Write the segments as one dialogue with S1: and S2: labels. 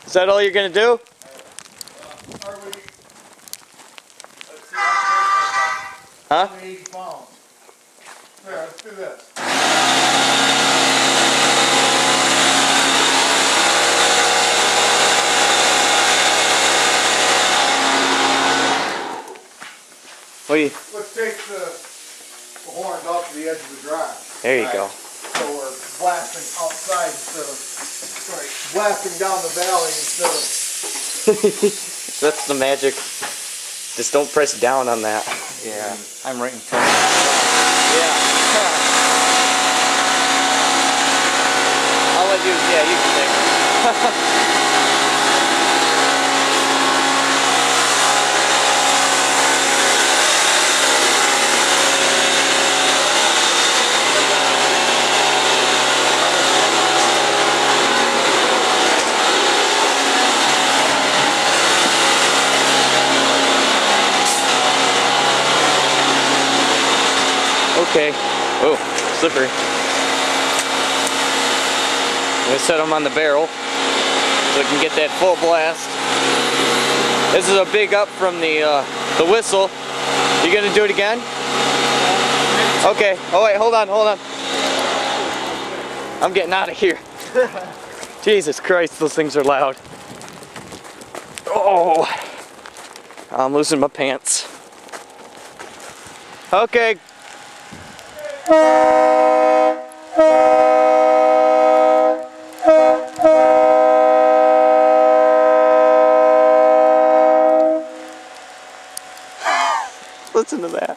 S1: Is that all you're gonna do? Huh?
S2: 80 pounds. There, let's do this.
S1: What do you?
S2: Let's take the horns off to the edge of the drive.
S1: There you go.
S2: So we're blasting outside instead of, sorry, blasting down the valley instead of.
S1: That's the magic. Just don't press down on that.
S3: Yeah, I'm right in front of you.
S1: Yeah. I'll let you, yeah, you can take it. Okay. Oh, slippery. I'm going to set them on the barrel so I can get that full blast. This is a big up from the whistle. You going to do it again? Okay. Oh wait, hold on. I'm getting out of here. Jesus Christ, those things are loud. Oh, I'm losing my pants. Okay. Listen to that.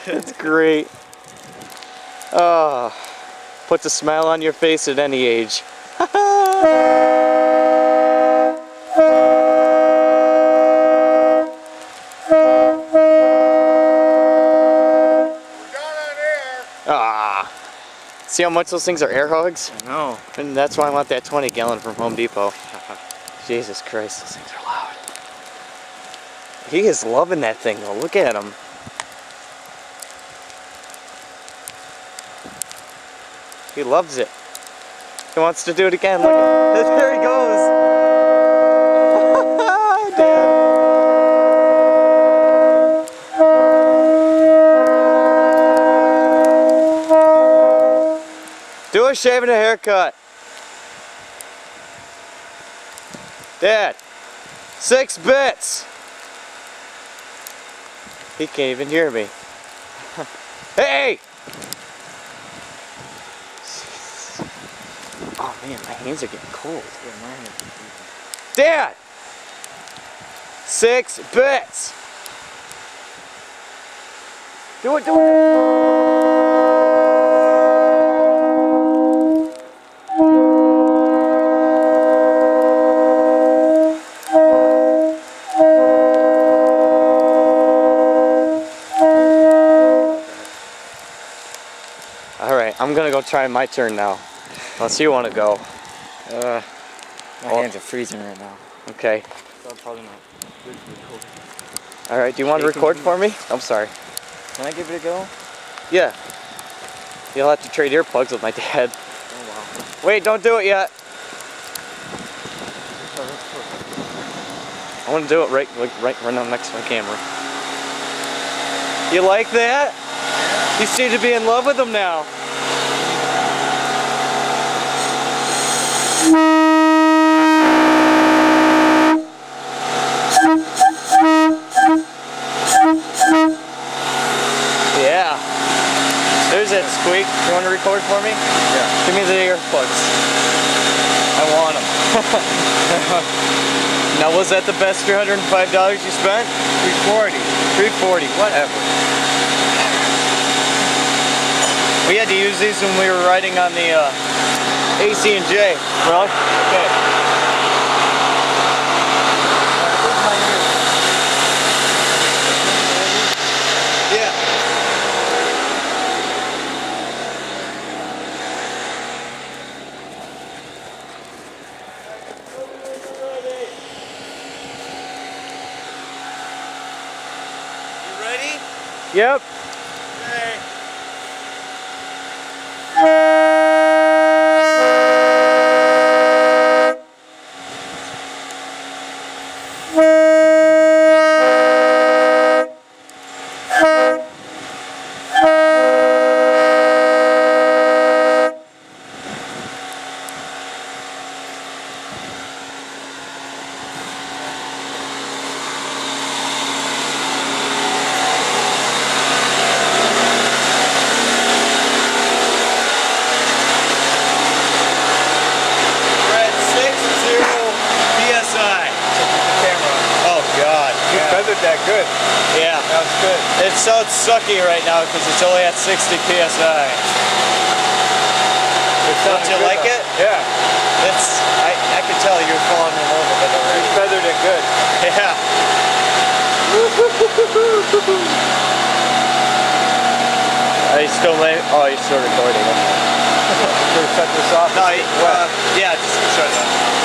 S1: It's great. Oh, puts a smile on your face at any age. Ah, see how much those things are air hogs?
S3: I know.
S1: And that's why I want that 20 gallon from Home Depot. Jesus Christ, those things are loud. He is loving that thing though, look at him. He loves it. He wants to do it again, look at it. There he goes. Dad. Do a shave and a haircut. Dad, 6 bits. He can't even hear me. Hey! Oh man, my hands are getting cold.
S3: Yeah, mine is.
S1: Dad! 6 bits. Do it, do it. I'm gonna go try my turn now. Unless you want to go.
S3: My hands are freezing right now.
S1: Okay.
S3: So I'm probably not good to record.
S1: Alright, do you want to record for me? I'm sorry.
S3: Can I give it a go?
S1: Yeah. You'll have to trade earplugs with my dad.
S3: Oh wow.
S1: Wait, don't do it yet. I want to do it right now next to my camera. You like that? You seem to be in love with him now. Yeah. There's that squeak. You want to record for me?
S3: Yeah.
S1: Give me the earplugs. I want them. Now, was that the best $305 you spent?
S3: 340.
S1: 340, whatever. We had to use these when we were riding on the AC&J. Really? Okay. Yeah. You ready? Yep. Okay.
S2: good.
S1: Yeah.
S2: That was good.
S1: It sounds sucky right now because it's only at 60 psi. Don't you like it?
S2: Yeah.
S1: I can tell you're falling in love with it already.
S2: You feathered it good.
S1: Yeah. Are you still oh, you're still recording.
S2: Should we cut this off?
S1: No, yeah, just shut it off.